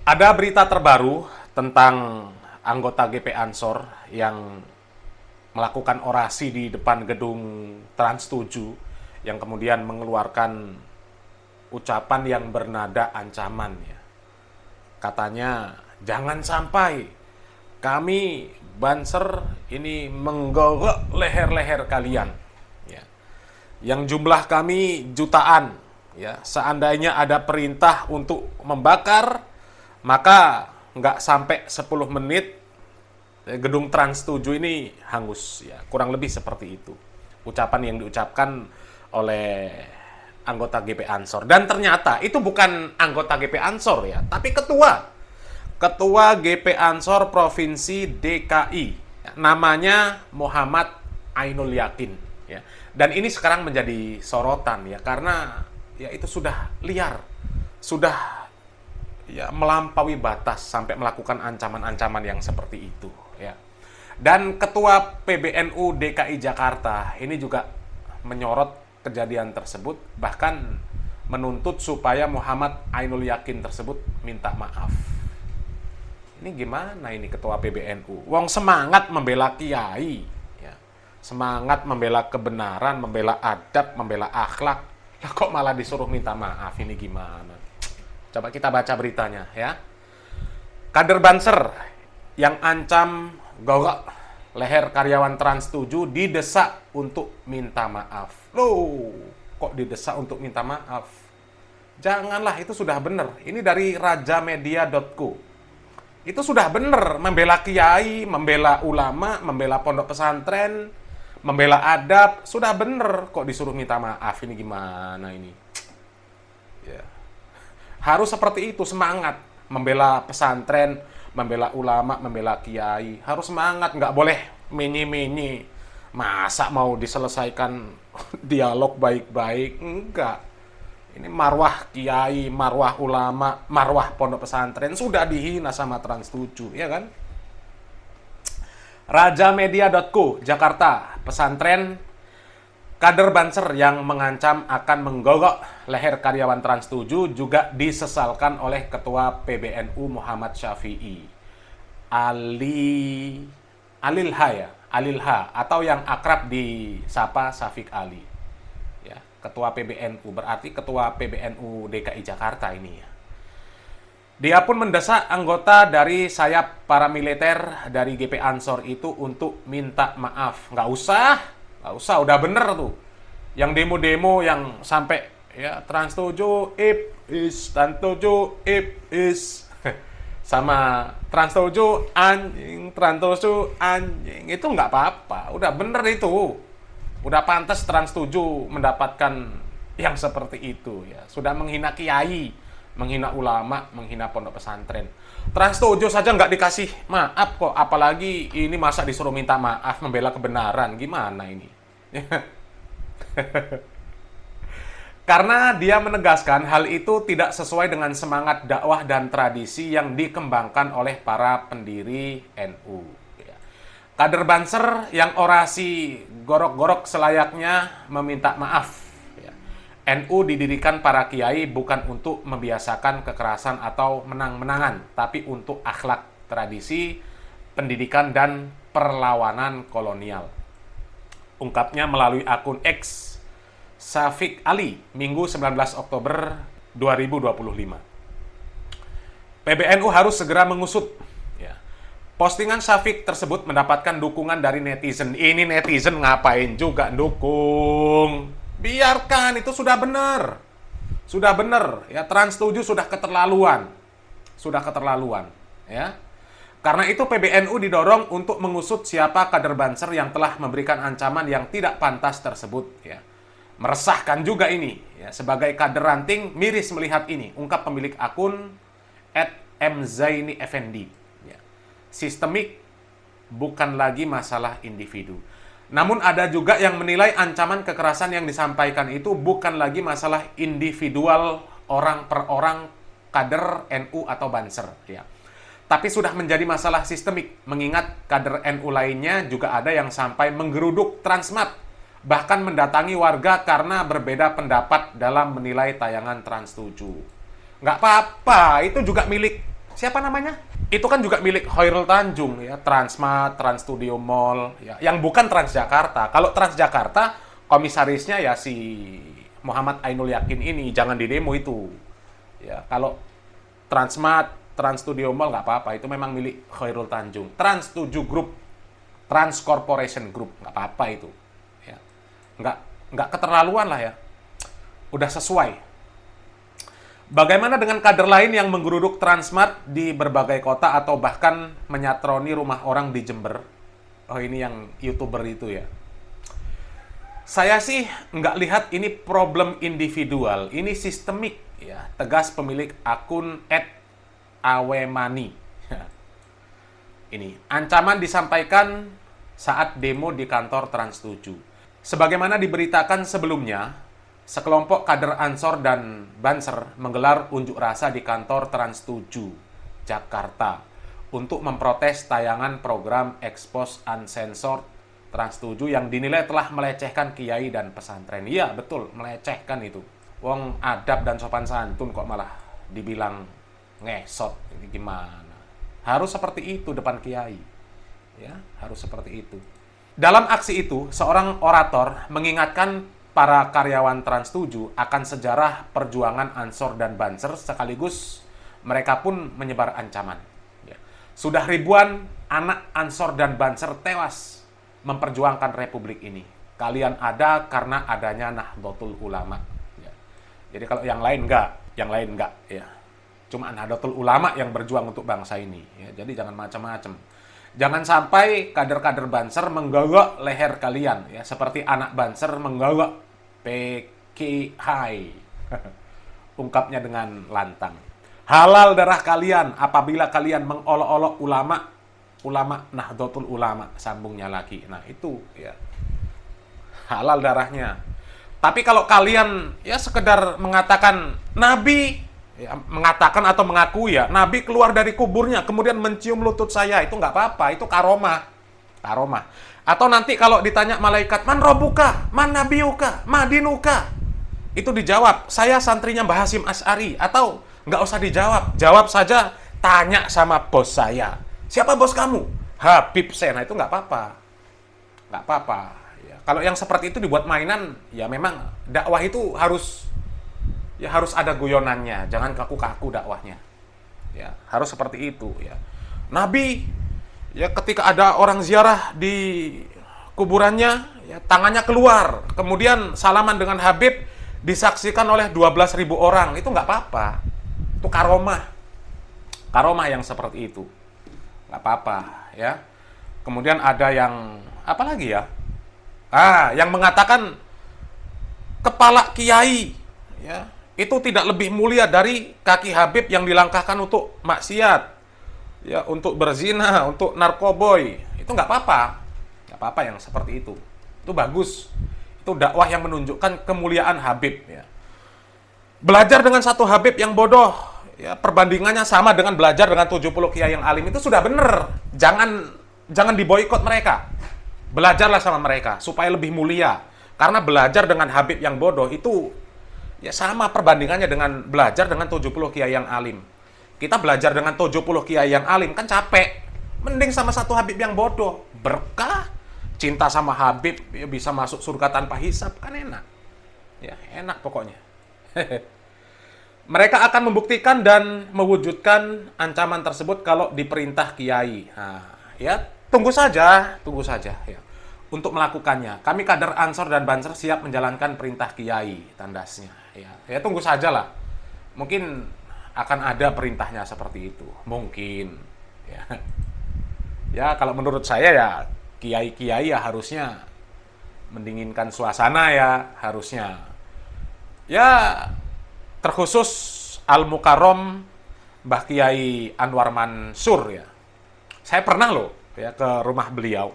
Ada berita terbaru tentang anggota GP Ansor yang melakukan orasi di depan gedung Trans 7 yang kemudian mengeluarkan ucapan yang bernada ancaman ya. Katanya, jangan sampai kami Banser ini menggorok leher-leher kalian. Ya. Yang jumlah kami jutaan. Ya, seandainya ada perintah untuk membakar, maka nggak sampai 10 menit gedung Trans 7 ini hangus. Ya, kurang lebih seperti itu. Ucapan yang diucapkan oleh anggota GP Ansor. Dan ternyata itu bukan anggota GP Ansor ya, tapi Ketua GP Ansor Provinsi DKI. Namanya Muhammad Ainul Yakin. Ya. Dan ini sekarang menjadi sorotan ya, karena ya itu sudah liar. Sudah ya melampaui batas sampai melakukan ancaman-ancaman yang seperti itu ya. Dan Ketua PBNU DKI Jakarta ini juga menyorot kejadian tersebut, bahkan menuntut supaya Muhammad Ainul Yakin tersebut minta maaf. Ini gimana ini Ketua PBNU? Wong semangat membela kiai, ya. Semangat membela kebenaran, membela adab, membela akhlak. Lah kok malah disuruh minta maaf, ini gimana? Coba kita baca beritanya ya. Kader Banser yang ancam gogok leher karyawan Trans 7 didesak untuk minta maaf. Loh, kok didesak untuk minta maaf? Janganlah, itu sudah benar. Ini dari rajamedia.co. Itu sudah benar, membela kiai, membela ulama, membela pondok pesantren, membela adab, sudah benar. Kok disuruh minta maaf, ini gimana ini? Ya. Harus seperti itu, semangat. Membela pesantren, membela ulama, membela kiai. Harus semangat, nggak boleh menye-menye. Masa mau diselesaikan dialog baik-baik? Enggak. Ini marwah kiai, marwah ulama, marwah pondok pesantren sudah dihina sama Trans 7, ya kan? Rajamedia.co, Jakarta, pesantren kader Banser yang mengancam akan menggogok leher karyawan Trans 7 juga disesalkan oleh Ketua PBNU Muhammad Syafi'i. Alilha ya, Alilha atau yang akrab disapa Syafiq Ali. Ya, Ketua PBNU, berarti Ketua PBNU DKI Jakarta ini ya. Dia pun mendesak anggota dari sayap paramiliter dari GP Ansor itu untuk minta maaf. Nggak usah, udah bener tuh. Yang demo-demo yang sampai ya Trans 7 ip is, Trans 7 ip is. Sama Trans 7 anjing, Trans 7 anjing. Itu nggak apa-apa, udah bener itu. Udah pantas Trans 7 mendapatkan yang seperti itu ya. Sudah menghina kiai, menghina ulama, menghina pondok pesantren. Trans 7 saja nggak dikasih maaf kok, apalagi ini masa disuruh minta maaf membela kebenaran, gimana ini? Karena dia menegaskan hal itu tidak sesuai dengan semangat dakwah dan tradisi yang dikembangkan oleh para pendiri NU. Kader Banser yang orasi gorok-gorok selayaknya meminta maaf. NU didirikan para kiai bukan untuk membiasakan kekerasan atau menang-menangan, tapi untuk akhlak, tradisi, pendidikan, dan perlawanan kolonial. Ungkapnya melalui akun X Syafiq Ali, Minggu 19 Oktober 2025. PBNU harus segera mengusut. Ya. Postingan Syafiq tersebut mendapatkan dukungan dari netizen. Ini netizen ngapain juga dukung? Biarkan, itu sudah benar. Sudah benar. Ya, Trans 7 sudah keterlaluan. Sudah keterlaluan. Ya. Karena itu PBNU didorong untuk mengusut siapa kader Banser yang telah memberikan ancaman yang tidak pantas tersebut. Ya. Meresahkan juga ini. Ya. Sebagai kader ranting, miris melihat ini. Ungkap pemilik akun @mzaini_effendi. Ya. Sistemik bukan lagi masalah individu. Namun ada juga yang menilai ancaman kekerasan yang disampaikan itu bukan lagi masalah individual orang per orang kader NU atau Banser. Ya. Tapi sudah menjadi masalah sistemik, mengingat kader NU lainnya juga ada yang sampai menggeruduk Transmart, bahkan mendatangi warga karena berbeda pendapat dalam menilai tayangan Trans 7. Nggak apa-apa, itu juga milik siapa namanya? Itu kan juga milik Khairul Tanjung ya, Transmart, Trans Studio Mall ya, yang bukan Transjakarta. Kalau Transjakarta komisarisnya ya si Muhammad Ainul Yakin ini, jangan didemo itu. Ya, kalau Transmart, Trans Studio Mall nggak apa-apa, itu memang milik Khairul Tanjung. Trans 7 Group, Trans Corporation Group, nggak apa-apa itu. Ya. Nggak keterlaluan lah ya. Udah sesuai. Bagaimana dengan kader lain yang menggeruduk Transmart di berbagai kota atau bahkan menyatroni rumah orang di Jember? Oh, ini yang YouTuber itu ya. Saya sih nggak lihat ini problem individual, ini sistemik ya, tegas pemilik akun @awemani. Ini ancaman disampaikan saat demo di kantor Trans 7. Sebagaimana diberitakan sebelumnya, sekelompok kader Ansor dan Banser menggelar unjuk rasa di kantor Trans 7, Jakarta, untuk memprotes tayangan program Expose Uncensored Trans 7 yang dinilai telah melecehkan kiai dan pesantren. Iya, betul, melecehkan itu. Wong adab dan sopan santun kok malah dibilang ngesot. Ini gimana? Harus seperti itu depan kiai. Ya, harus seperti itu. Dalam aksi itu, seorang orator mengingatkan para karyawan Trans 7 akan sejarah perjuangan Ansor dan Banser, sekaligus mereka pun menyebar ancaman. Ya. Sudah ribuan anak Ansor dan Banser tewas memperjuangkan republik ini. Kalian ada karena adanya Nahdlatul Ulama. Ya. Jadi kalau yang lain enggak. Ya. Cuma Nahdlatul Ulama yang berjuang untuk bangsa ini. Ya. Jadi jangan macam-macam. Jangan sampai kader-kader Banser menggawak leher kalian, ya, seperti anak Banser menggawak PKI. Ungkapnya dengan lantang. Halal darah kalian apabila kalian mengolok-olok ulama Nahdlatul Ulama, sambungnya lagi. Nah, itu ya. Halal darahnya. Tapi kalau kalian ya sekedar mengatakan Nabi, ya, mengatakan atau mengaku ya, Nabi keluar dari kuburnya kemudian mencium lutut saya, itu nggak apa-apa, itu karomah. Atau nanti kalau ditanya malaikat, man robuka, man nabiyuka, madinuka, itu dijawab, saya santrinya Mbah Hasyim Asy'ari. Atau nggak usah dijawab, jawab saja, tanya sama bos saya, siapa bos kamu? Habib Sena. Itu nggak apa-apa. Ya, kalau yang seperti itu dibuat mainan, ya memang dakwah itu harus ada guyonannya, jangan kaku-kaku dakwahnya. Ya, harus seperti itu ya. Nabi ya ketika ada orang ziarah di kuburannya, ya, tangannya keluar, kemudian salaman dengan Habib disaksikan oleh 12.000 orang, itu nggak apa-apa. Itu karomah yang seperti itu, nggak apa-apa ya. Kemudian ada yang apa lagi ya? Yang mengatakan kepala kiai, ya, itu tidak lebih mulia dari kaki Habib yang dilangkahkan untuk maksiat. Ya, untuk berzina, untuk narkoboy, itu nggak apa-apa yang seperti itu bagus, itu dakwah yang menunjukkan kemuliaan Habib ya. Belajar dengan satu Habib yang bodoh, ya perbandingannya sama dengan belajar dengan 70 kiai yang alim, itu sudah benar. Jangan diboikot mereka, belajarlah sama mereka supaya lebih mulia, karena belajar dengan Habib yang bodoh itu ya sama perbandingannya dengan belajar dengan 70 kiai yang alim. Kita belajar dengan 70 kiai yang alim kan capek. Mending sama satu Habib yang bodoh. Berkah, cinta sama Habib, ya bisa masuk surga tanpa hisab, kan enak. Ya, enak pokoknya. Mereka akan membuktikan dan mewujudkan ancaman tersebut kalau diperintah kiai. Nah, ya tunggu saja ya. Untuk melakukannya, kami kader Ansor dan Banser siap menjalankan perintah kiai, tandasnya. Ya tunggu sajalah. Mungkin akan ada perintahnya seperti itu, mungkin ya kalau menurut saya ya kiai-kiai ya harusnya mendinginkan suasana, ya harusnya ya, terkhusus Al-Mukarrom Mbah Kiai Anwar Mansur ya. Saya pernah ke rumah beliau,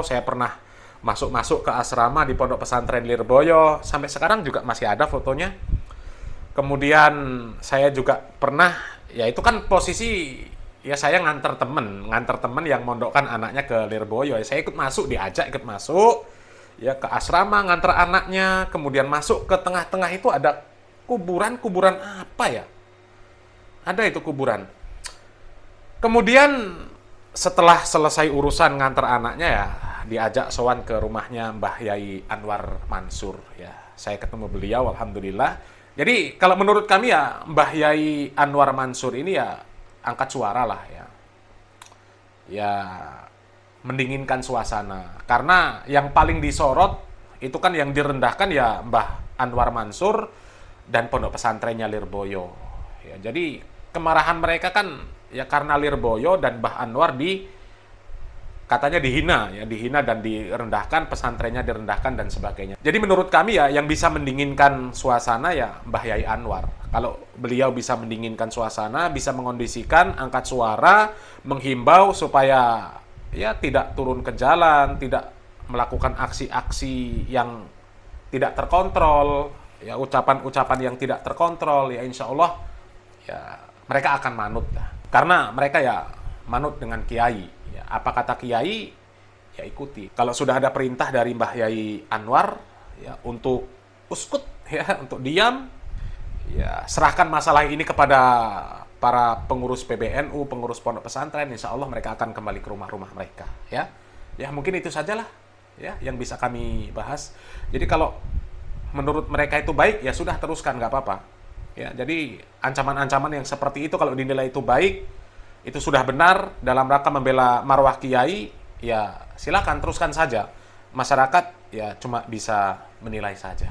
saya pernah masuk ke asrama di Pondok Pesantren Lirboyo, sampai sekarang juga masih ada fotonya. Kemudian saya juga pernah, ya itu kan posisi ya saya nganter temen yang mondokkan anaknya ke Lirboyo. Saya ikut masuk ya ke asrama nganter anaknya, kemudian masuk ke tengah-tengah itu ada kuburan apa ya? ada itu kuburan. Kemudian setelah selesai urusan ngantar anaknya ya, diajak sowan ke rumahnya Mbah Yai Anwar Mansur ya. Saya ketemu beliau, alhamdulillah. Jadi kalau menurut kami ya Mbah Yai Anwar Mansur ini ya angkat suara lah ya. Ya mendinginkan suasana. Karena yang paling disorot itu kan yang direndahkan ya Mbah Anwar Mansur dan pondok pesantrennya Lirboyo. Ya, jadi kemarahan mereka kan ya karena Lirboyo dan Mbah Anwar katanya dihina dan direndahkan, pesantrennya direndahkan dan sebagainya. Jadi menurut kami ya yang bisa mendinginkan suasana ya Mbah Yai Anwar. Kalau beliau bisa mendinginkan suasana, bisa mengondisikan, angkat suara, menghimbau supaya ya tidak turun ke jalan, tidak melakukan aksi-aksi yang tidak terkontrol, ya ucapan-ucapan yang tidak terkontrol, ya insya Allah ya mereka akan manut lah. Karena mereka ya manut dengan kiai. Ya, apa kata kiai, ya ikuti. Kalau sudah ada perintah dari Mbah Yai Anwar ya untuk uskut ya, untuk diam, ya serahkan masalah ini kepada para pengurus PBNU, pengurus pondok pesantren, insya Allah mereka akan kembali ke rumah-rumah mereka ya. Ya mungkin itu sajalah ya yang bisa kami bahas. Jadi kalau menurut mereka itu baik, ya sudah teruskan, nggak apa-apa. Ya, jadi ancaman-ancaman yang seperti itu kalau dinilai itu baik, itu sudah benar dalam rangka membela marwah kiai, ya silakan teruskan saja. Masyarakat ya cuma bisa menilai saja.